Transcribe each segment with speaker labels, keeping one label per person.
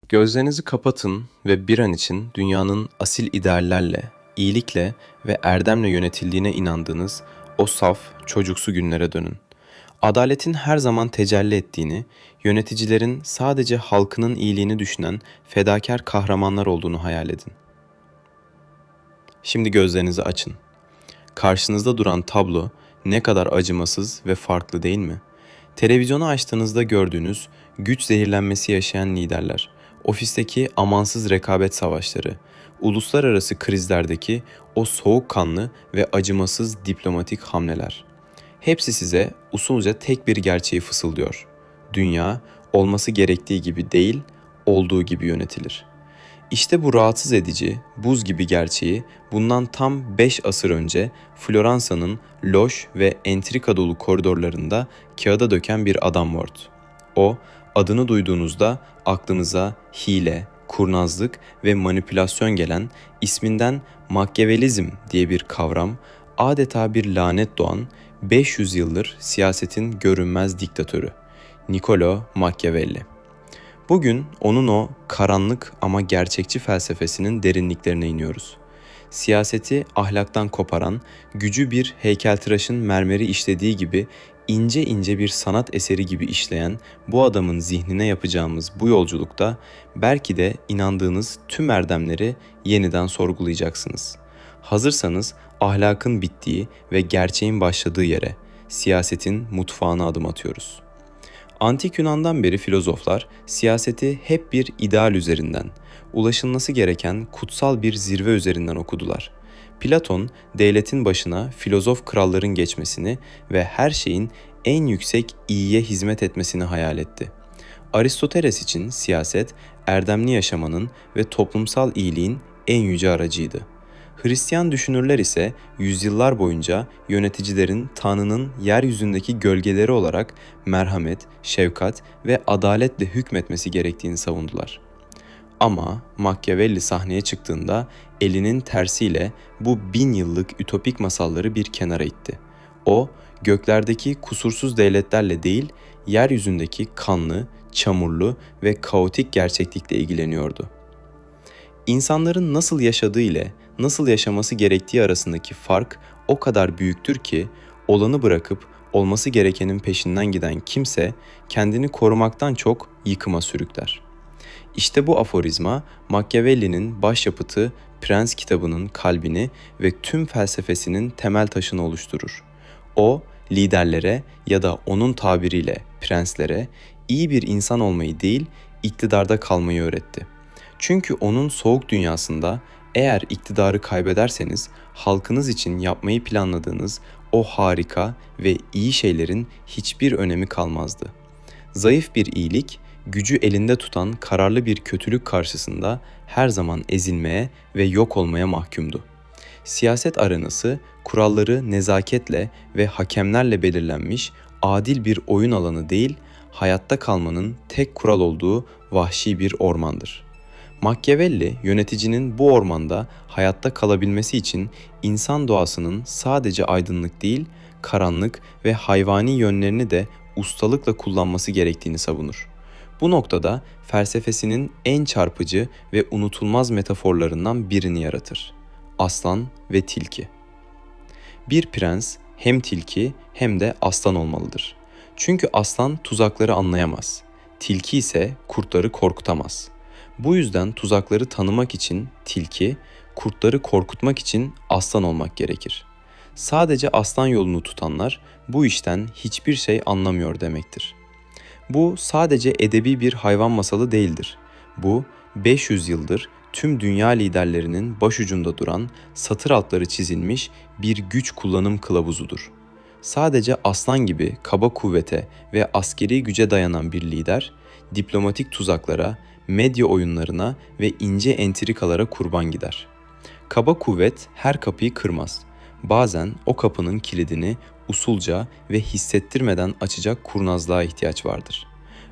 Speaker 1: Gözlerinizi kapatın ve bir an için dünyanın asil ideallerle, iyilikle ve erdemle yönetildiğine inandığınız o saf, çocuksu günlere dönün. Adaletin her zaman tecelli ettiğini, yöneticilerin sadece halkının iyiliğini düşünen fedakar kahramanlar olduğunu hayal edin. Şimdi gözlerinizi açın. Karşınızda duran tablo ne kadar acımasız ve farklı değil mi? Televizyonu açtığınızda gördüğünüz güç zehirlenmesi yaşayan liderler, ofisteki amansız rekabet savaşları, uluslararası krizlerdeki o soğukkanlı ve acımasız diplomatik hamleler. Hepsi size usulca tek bir gerçeği fısıldıyor. Dünya olması gerektiği gibi değil, olduğu gibi yönetilir. İşte bu rahatsız edici, buz gibi gerçeği bundan tam 5 asır önce Floransa'nın loş ve entrika dolu koridorlarında kağıda döken bir adam vardı. O, adını duyduğunuzda aklınıza hile, kurnazlık ve manipülasyon gelen, isminden Makyavelizm diye bir kavram, adeta bir lanet doğan 500 yıldır siyasetin görünmez diktatörü, Niccolo Machiavelli. Bugün onun o karanlık ama gerçekçi felsefesinin derinliklerine iniyoruz. Siyaseti ahlaktan koparan, gücü bir heykeltıraşın mermeri işlediği gibi ince ince bir sanat eseri gibi işleyen bu adamın zihnine yapacağımız bu yolculukta belki de inandığınız tüm erdemleri yeniden sorgulayacaksınız. Hazırsanız ahlakın bittiği ve gerçeğin başladığı yere, siyasetin mutfağına adım atıyoruz. Antik Yunan'dan beri filozoflar siyaseti hep bir ideal üzerinden, ulaşılması gereken kutsal bir zirve üzerinden okudular. Platon, devletin başına filozof kralların geçmesini ve her şeyin en yüksek iyiye hizmet etmesini hayal etti. Aristoteles için siyaset, erdemli yaşamanın ve toplumsal iyiliğin en yüce aracıydı. Hristiyan düşünürler ise yüzyıllar boyunca yöneticilerin Tanrı'nın yeryüzündeki gölgeleri olarak merhamet, şefkat ve adaletle hükmetmesi gerektiğini savundular. Ama Machiavelli sahneye çıktığında elinin tersiyle bu 1000 yıllık ütopik masalları bir kenara itti. O, göklerdeki kusursuz devletlerle değil, yeryüzündeki kanlı, çamurlu ve kaotik gerçeklikle ilgileniyordu. İnsanların nasıl yaşadığı ile nasıl yaşaması gerektiği arasındaki fark o kadar büyüktür ki olanı bırakıp olması gerekenin peşinden giden kimse kendini korumaktan çok yıkıma sürükler. İşte bu aforizma Machiavelli'nin başyapıtı Prens kitabının kalbini ve tüm felsefesinin temel taşını oluşturur. O, liderlere ya da onun tabiriyle prenslere iyi bir insan olmayı değil, iktidarda kalmayı öğretti. Çünkü onun soğuk dünyasında eğer iktidarı kaybederseniz halkınız için yapmayı planladığınız o harika ve iyi şeylerin hiçbir önemi kalmazdı. Zayıf bir iyilik, gücü elinde tutan kararlı bir kötülük karşısında her zaman ezilmeye ve yok olmaya mahkumdu. Siyaset arenası kuralları nezaketle ve hakemlerle belirlenmiş adil bir oyun alanı değil, hayatta kalmanın tek kural olduğu vahşi bir ormandır. Machiavelli, yöneticinin bu ormanda hayatta kalabilmesi için insan doğasının sadece aydınlık değil, karanlık ve hayvani yönlerini de ustalıkla kullanması gerektiğini savunur. Bu noktada felsefesinin en çarpıcı ve unutulmaz metaforlarından birini yaratır. Aslan ve tilki. Bir prens hem tilki hem de aslan olmalıdır. Çünkü aslan tuzakları anlayamaz. Tilki ise kurtları korkutamaz. Bu yüzden tuzakları tanımak için tilki, kurtları korkutmak için aslan olmak gerekir. Sadece aslan yolunu tutanlar bu işten hiçbir şey anlamıyor demektir. Bu sadece edebi bir hayvan masalı değildir. Bu 500 yıldır tüm dünya liderlerinin başucunda duran satır altları çizilmiş bir güç kullanım kılavuzudur. Sadece aslan gibi kaba kuvvete ve askeri güce dayanan bir lider, diplomatik tuzaklara, medya oyunlarına ve ince entrikalara kurban gider. Kaba kuvvet her kapıyı kırmaz. Bazen o kapının kilidini usulca ve hissettirmeden açacak kurnazlığa ihtiyaç vardır.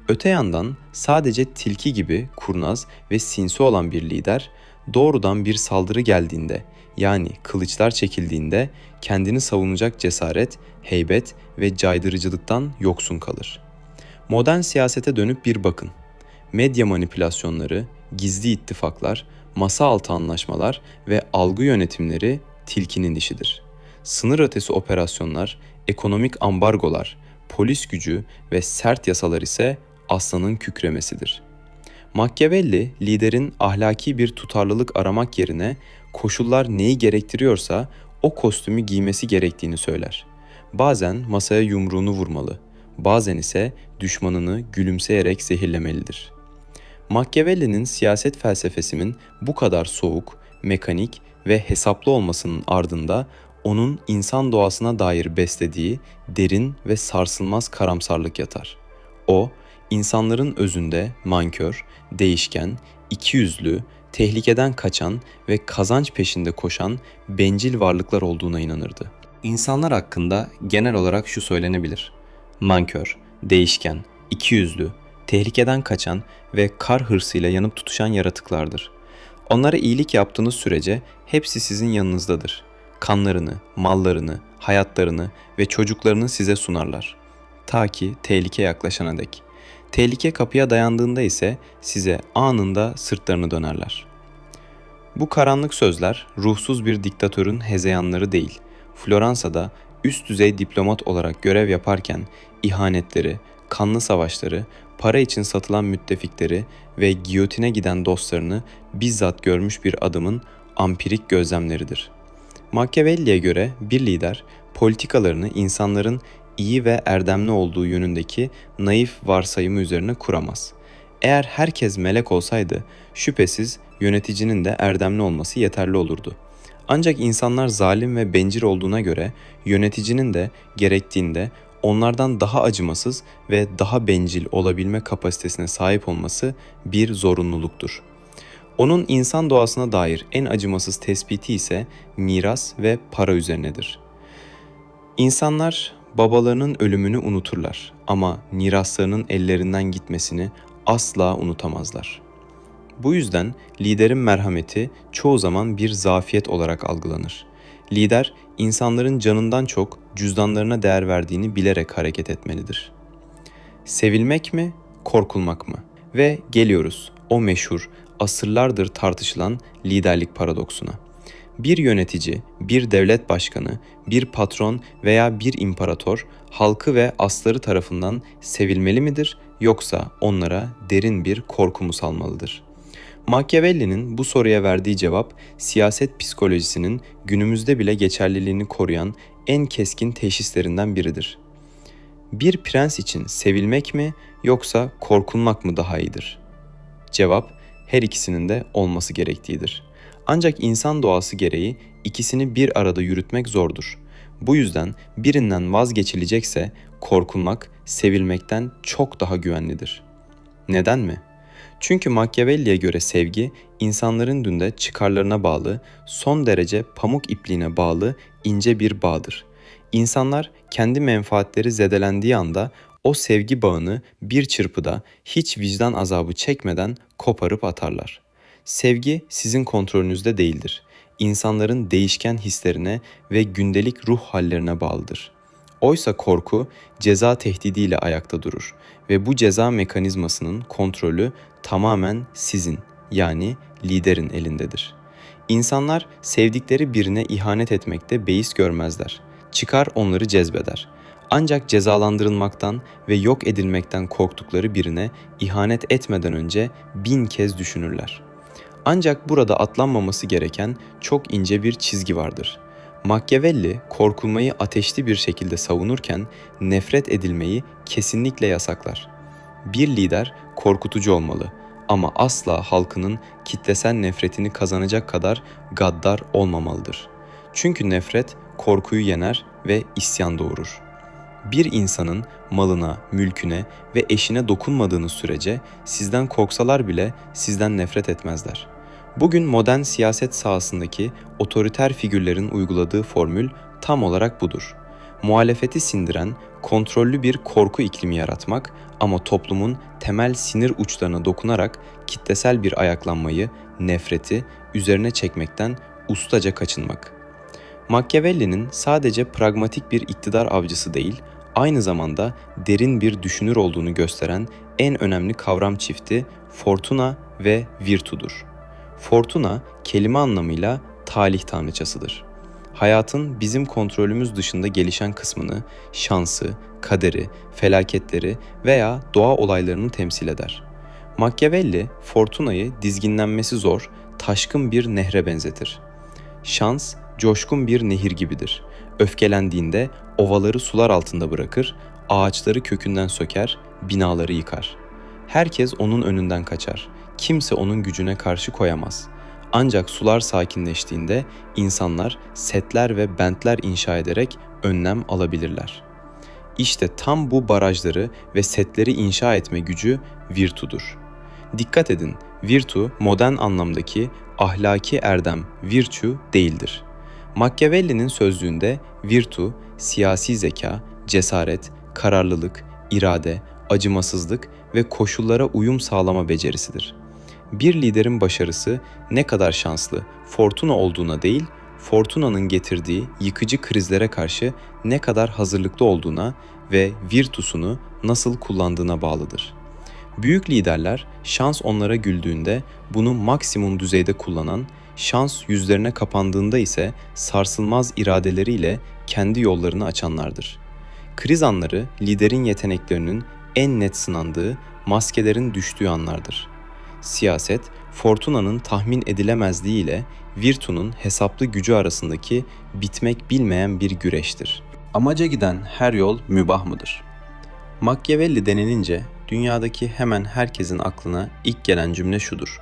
Speaker 1: Öte yandan sadece tilki gibi kurnaz ve sinsi olan bir lider, doğrudan bir saldırı geldiğinde, yani kılıçlar çekildiğinde kendini savunacak cesaret, heybet ve caydırıcılıktan yoksun kalır. Modern siyasete dönüp bir bakın. Medya manipülasyonları, gizli ittifaklar, masa altı anlaşmalar ve algı yönetimleri tilkinin işidir. Sınır ötesi operasyonlar, ekonomik ambargolar, polis gücü ve sert yasalar ise aslanın kükremesidir. Machiavelli, liderin ahlaki bir tutarlılık aramak yerine koşullar neyi gerektiriyorsa o kostümü giymesi gerektiğini söyler. Bazen masaya yumruğunu vurmalı, bazen ise düşmanını gülümseyerek zehirlemelidir. Machiavelli'nin siyaset felsefesinin bu kadar soğuk, mekanik ve hesaplı olmasının ardında onun insan doğasına dair beslediği derin ve sarsılmaz karamsarlık yatar. O, insanların özünde mankör, değişken, ikiyüzlü, tehlikeden kaçan ve kazanç peşinde koşan bencil varlıklar olduğuna inanırdı. İnsanlar hakkında genel olarak şu söylenebilir: nankör, değişken, ikiyüzlü, tehlikeden kaçan ve kar hırsıyla yanıp tutuşan yaratıklardır. Onlara iyilik yaptığınız sürece hepsi sizin yanınızdadır. Kanlarını, mallarını, hayatlarını ve çocuklarını size sunarlar. Ta ki tehlike yaklaşana dek. Tehlike kapıya dayandığında ise size anında sırtlarını dönerler. Bu karanlık sözler ruhsuz bir diktatörün hezeyanları değil. Floransa'da üst düzey diplomat olarak görev yaparken ihanetleri, kanlı savaşları, para için satılan müttefikleri ve giyotine giden dostlarını bizzat görmüş bir adamın ampirik gözlemleridir. Machiavelli'ye göre bir lider politikalarını insanların iyi ve erdemli olduğu yönündeki naif varsayımı üzerine kuramaz. Eğer herkes melek olsaydı şüphesiz yöneticinin de erdemli olması yeterli olurdu. Ancak insanlar zalim ve bencil olduğuna göre yöneticinin de gerektiğinde onlardan daha acımasız ve daha bencil olabilme kapasitesine sahip olması bir zorunluluktur. Onun insan doğasına dair en acımasız tespiti ise miras ve para üzerinedir. İnsanlar babalarının ölümünü unuturlar ama miraslarının ellerinden gitmesini asla unutamazlar. Bu yüzden liderin merhameti çoğu zaman bir zafiyet olarak algılanır. Lider, insanların canından çok cüzdanlarına değer verdiğini bilerek hareket etmelidir. Sevilmek mi, korkulmak mı? Ve geliyoruz o meşhur, asırlardır tartışılan liderlik paradoksuna. Bir yönetici, bir devlet başkanı, bir patron veya bir imparator halkı ve asları tarafından sevilmeli midir yoksa onlara derin bir korku mu salmalıdır? Machiavelli'nin bu soruya verdiği cevap siyaset psikolojisinin günümüzde bile geçerliliğini koruyan en keskin teşhislerinden biridir. Bir prens için sevilmek mi yoksa korkulmak mı daha iyidir? Cevap her ikisinin de olması gerektiğidir. Ancak insan doğası gereği ikisini bir arada yürütmek zordur. Bu yüzden birinden vazgeçilecekse korkulmak sevilmekten çok daha güvenlidir. Neden mi? Çünkü Machiavelli'ye göre sevgi insanların dünde çıkarlarına bağlı, son derece pamuk ipliğine bağlı ince bir bağdır. İnsanlar kendi menfaatleri zedelendiği anda o sevgi bağını bir çırpıda hiç vicdan azabı çekmeden koparıp atarlar. Sevgi sizin kontrolünüzde değildir. İnsanların değişken hislerine ve gündelik ruh hallerine bağlıdır. Oysa korku ceza tehdidiyle ayakta durur ve bu ceza mekanizmasının kontrolü tamamen sizin, yani liderin elindedir. İnsanlar sevdikleri birine ihanet etmekte beis görmezler. Çıkar onları cezbeder. Ancak cezalandırılmaktan ve yok edilmekten korktukları birine ihanet etmeden önce 1000 kez düşünürler. Ancak burada atlanmaması gereken çok ince bir çizgi vardır. Machiavelli korkulmayı ateşli bir şekilde savunurken nefret edilmeyi kesinlikle yasaklar. Bir lider korkutucu olmalı ama asla halkının kitlesel nefretini kazanacak kadar gaddar olmamalıdır. Çünkü nefret korkuyu yener ve isyan doğurur. Bir insanın malına, mülküne ve eşine dokunmadığınız sürece sizden korksalar bile sizden nefret etmezler. Bugün modern siyaset sahasındaki otoriter figürlerin uyguladığı formül tam olarak budur. Muhalefeti sindiren, kontrollü bir korku iklimi yaratmak ama toplumun temel sinir uçlarına dokunarak kitlesel bir ayaklanmayı, nefreti üzerine çekmekten ustaca kaçınmak. Machiavelli'nin sadece pragmatik bir iktidar avcısı değil, aynı zamanda derin bir düşünür olduğunu gösteren en önemli kavram çifti fortuna ve virtudur. Fortuna kelime anlamıyla talih tanrıçasıdır. Hayatın bizim kontrolümüz dışında gelişen kısmını, şansı, kaderi, felaketleri veya doğa olaylarını temsil eder. Machiavelli, Fortuna'yı dizginlenmesi zor, taşkın bir nehre benzetir. Şans, coşkun bir nehir gibidir. Öfkelendiğinde ovaları sular altında bırakır, ağaçları kökünden söker, binaları yıkar. Herkes onun önünden kaçar. Kimse onun gücüne karşı koyamaz. Ancak sular sakinleştiğinde insanlar setler ve bentler inşa ederek önlem alabilirler. İşte tam bu barajları ve setleri inşa etme gücü virtudur. Dikkat edin, virtu modern anlamdaki ahlaki erdem, virtue değildir. Machiavelli'nin sözlüğünde virtu, siyasi zeka, cesaret, kararlılık, irade, acımasızlık ve koşullara uyum sağlama becerisidir. Bir liderin başarısı ne kadar şanslı, fortuna olduğuna değil, fortunanın getirdiği yıkıcı krizlere karşı ne kadar hazırlıklı olduğuna ve virtusunu nasıl kullandığına bağlıdır. Büyük liderler şans onlara güldüğünde bunu maksimum düzeyde kullanan, şans yüzlerine kapandığında ise sarsılmaz iradeleriyle kendi yollarını açanlardır. Kriz anları liderin yeteneklerinin en net sınandığı, maskelerin düştüğü anlardır. Siyaset, fortunanın tahmin edilemezliği ile virtunun hesaplı gücü arasındaki bitmek bilmeyen bir güreştir. Amaca giden her yol mübah mıdır? Machiavelli denilince dünyadaki hemen herkesin aklına ilk gelen cümle şudur: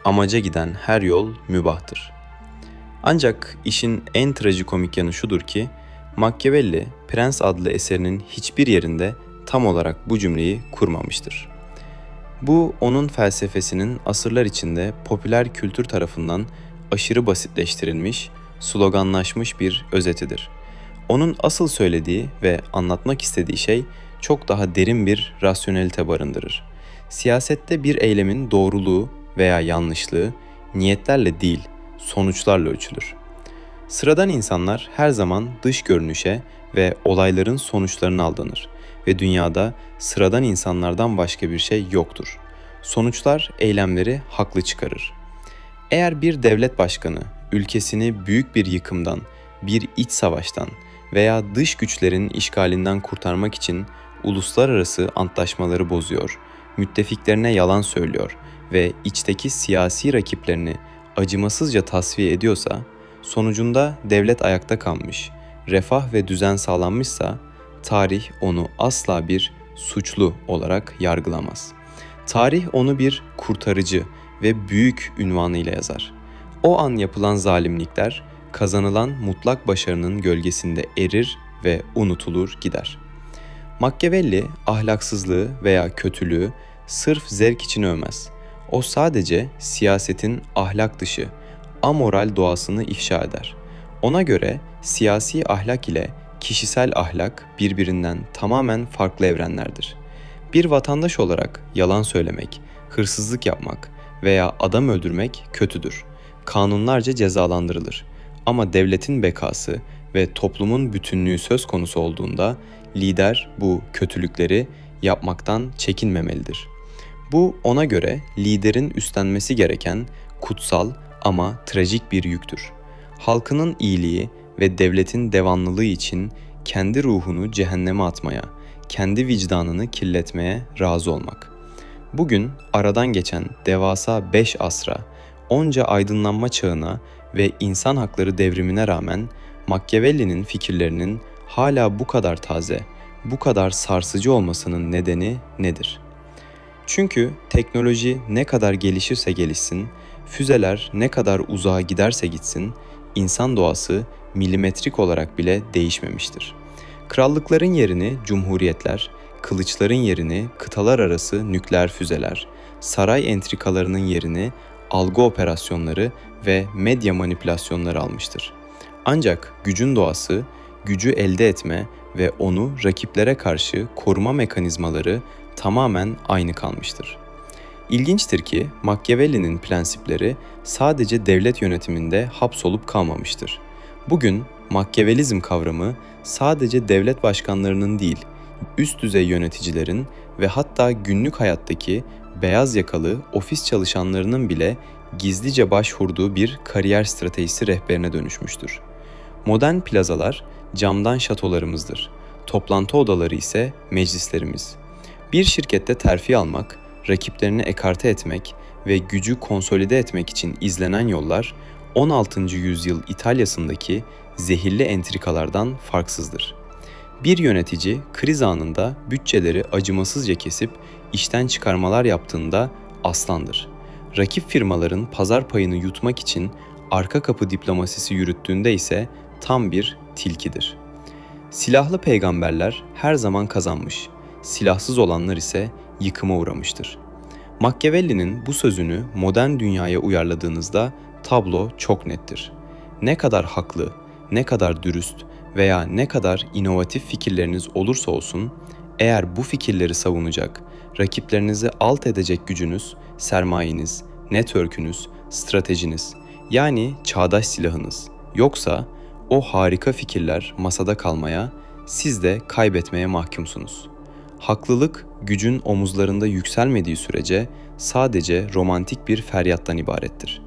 Speaker 1: amaca giden her yol mübahtır. Ancak işin en trajikomik yanı şudur ki, Machiavelli, Prens adlı eserinin hiçbir yerinde tam olarak bu cümleyi kurmamıştır. Bu, onun felsefesinin asırlar içinde popüler kültür tarafından aşırı basitleştirilmiş, sloganlaşmış bir özetidir. Onun asıl söylediği ve anlatmak istediği şey çok daha derin bir rasyonelite barındırır. Siyasette bir eylemin doğruluğu veya yanlışlığı niyetlerle değil, sonuçlarla ölçülür. Sıradan insanlar her zaman dış görünüşe ve olayların sonuçlarına aldanır ve dünyada sıradan insanlardan başka bir şey yoktur. Sonuçlar eylemleri haklı çıkarır. Eğer bir devlet başkanı ülkesini büyük bir yıkımdan, bir iç savaştan veya dış güçlerin işgalinden kurtarmak için uluslararası antlaşmaları bozuyor, müttefiklerine yalan söylüyor ve içteki siyasi rakiplerini acımasızca tasfiye ediyorsa, sonucunda devlet ayakta kalmış, refah ve düzen sağlanmışsa, tarih onu asla bir suçlu olarak yargılamaz. Tarih onu bir kurtarıcı ve büyük ünvanıyla yazar. O an yapılan zalimlikler, kazanılan mutlak başarının gölgesinde erir ve unutulur gider. Machiavelli ahlaksızlığı veya kötülüğü sırf zevk için övmez. O sadece siyasetin ahlak dışı, amoral doğasını ifşa eder. Ona göre siyasi ahlak ile kişisel ahlak birbirinden tamamen farklı evrenlerdir. Bir vatandaş olarak yalan söylemek, hırsızlık yapmak veya adam öldürmek kötüdür. Kanunlarca cezalandırılır. Ama devletin bekası ve toplumun bütünlüğü söz konusu olduğunda lider bu kötülükleri yapmaktan çekinmemelidir. Bu ona göre liderin üstlenmesi gereken kutsal ama trajik bir yüktür. Halkının iyiliği ve devletin devamlılığı için kendi ruhunu cehenneme atmaya, kendi vicdanını kirletmeye razı olmak. Bugün aradan geçen devasa 5 asra, onca aydınlanma çağına ve insan hakları devrimine rağmen Machiavelli'nin fikirlerinin hala bu kadar taze, bu kadar sarsıcı olmasının nedeni nedir? Çünkü teknoloji ne kadar gelişirse gelişsin, füzeler ne kadar uzağa giderse gitsin, insan doğası milimetrik olarak bile değişmemiştir. Krallıkların yerini cumhuriyetler, kılıçların yerini kıtalar arası nükleer füzeler, saray entrikalarının yerini algı operasyonları ve medya manipülasyonları almıştır. Ancak gücün doğası, gücü elde etme ve onu rakiplere karşı koruma mekanizmaları tamamen aynı kalmıştır. İlginçtir ki Machiavelli'nin prensipleri sadece devlet yönetiminde hapsolup kalmamıştır. Bugün Machiavellizm kavramı sadece devlet başkanlarının değil, Üst düzey yöneticilerin ve hatta günlük hayattaki beyaz yakalı ofis çalışanlarının bile gizlice başvurduğu bir kariyer stratejisi rehberine dönüşmüştür. Modern plazalar camdan şatolarımızdır. Toplantı odaları ise meclislerimiz. Bir şirkette terfi almak, rakiplerini ekarte etmek ve gücü konsolide etmek için izlenen yollar 16. yüzyıl İtalya'sındaki zehirli entrikalardan farksızdır. Bir yönetici kriz anında bütçeleri acımasızca kesip işten çıkarmalar yaptığında aslandır. Rakip firmaların pazar payını yutmak için arka kapı diplomasisi yürüttüğünde ise tam bir tilkidir. Silahlı peygamberler her zaman kazanmış, silahsız olanlar ise yıkıma uğramıştır. Machiavelli'nin bu sözünü modern dünyaya uyarladığınızda tablo çok nettir. Ne kadar haklı, ne kadar dürüst veya ne kadar inovatif fikirleriniz olursa olsun, eğer bu fikirleri savunacak, rakiplerinizi alt edecek gücünüz, sermayeniz, network'ünüz, stratejiniz, yani çağdaş silahınız yoksa o harika fikirler masada kalmaya, siz de kaybetmeye mahkumsunuz. Haklılık, gücün omuzlarında yükselmediği sürece sadece romantik bir feryattan ibarettir.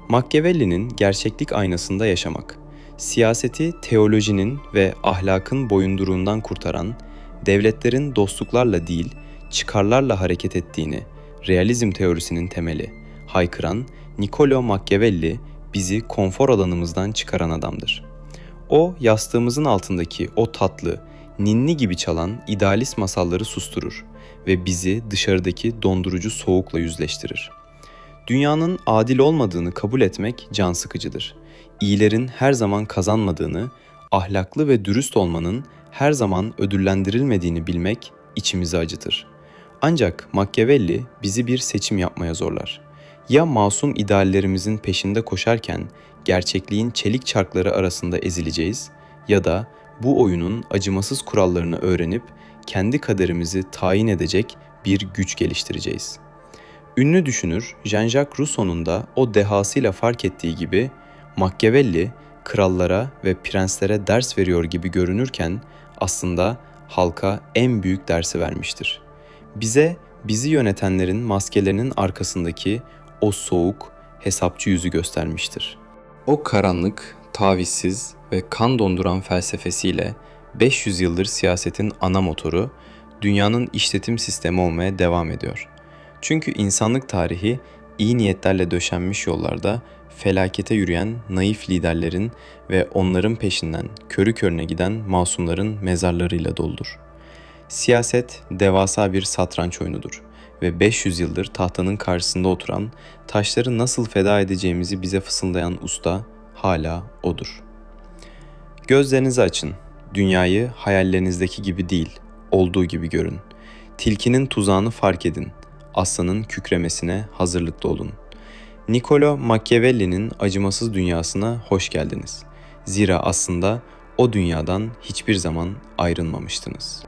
Speaker 1: Machiavelli'nin gerçeklik aynasında yaşamak, siyaseti teolojinin ve ahlakın boyunduruğundan kurtaran, devletlerin dostluklarla değil, çıkarlarla hareket ettiğini, realizm teorisinin temeli, haykıran Niccolo Machiavelli bizi konfor alanımızdan çıkaran adamdır. O, yastığımızın altındaki o tatlı, ninni gibi çalan idealist masalları susturur ve bizi dışarıdaki dondurucu soğukla yüzleştirir. Dünyanın adil olmadığını kabul etmek can sıkıcıdır. İyilerin her zaman kazanmadığını, ahlaklı ve dürüst olmanın her zaman ödüllendirilmediğini bilmek içimizi acıtır. Ancak Machiavelli bizi bir seçim yapmaya zorlar. Ya masum ideallerimizin peşinde koşarken gerçekliğin çelik çarkları arasında ezileceğiz ya da bu oyunun acımasız kurallarını öğrenip kendi kaderimizi tayin edecek bir güç geliştireceğiz. Ünlü düşünür Jean-Jacques Rousseau'nun da o dehasıyla fark ettiği gibi Machiavelli krallara ve prenslere ders veriyor gibi görünürken aslında halka en büyük dersi vermiştir. Bizi yönetenlerin maskelerinin arkasındaki o soğuk, hesapçı yüzü göstermiştir. O karanlık, tavizsiz ve kan donduran felsefesiyle 500 yıldır siyasetin ana motoru, dünyanın işletim sistemi olmaya devam ediyor. Çünkü insanlık tarihi iyi niyetlerle döşenmiş yollarda felakete yürüyen naif liderlerin ve onların peşinden körü körüne giden masumların mezarlarıyla doludur. Siyaset devasa bir satranç oyunudur ve 500 yıldır tahtanın karşısında oturan, taşları nasıl feda edeceğimizi bize fısıldayan usta hala odur. Gözlerinizi açın, dünyayı hayallerinizdeki gibi değil, olduğu gibi görün. Tilkinin tuzağını fark edin, aslanın kükremesine hazırlıklı olun. Niccolo Machiavelli'nin acımasız dünyasına hoş geldiniz. Zira aslında o dünyadan hiçbir zaman ayrılmamıştınız.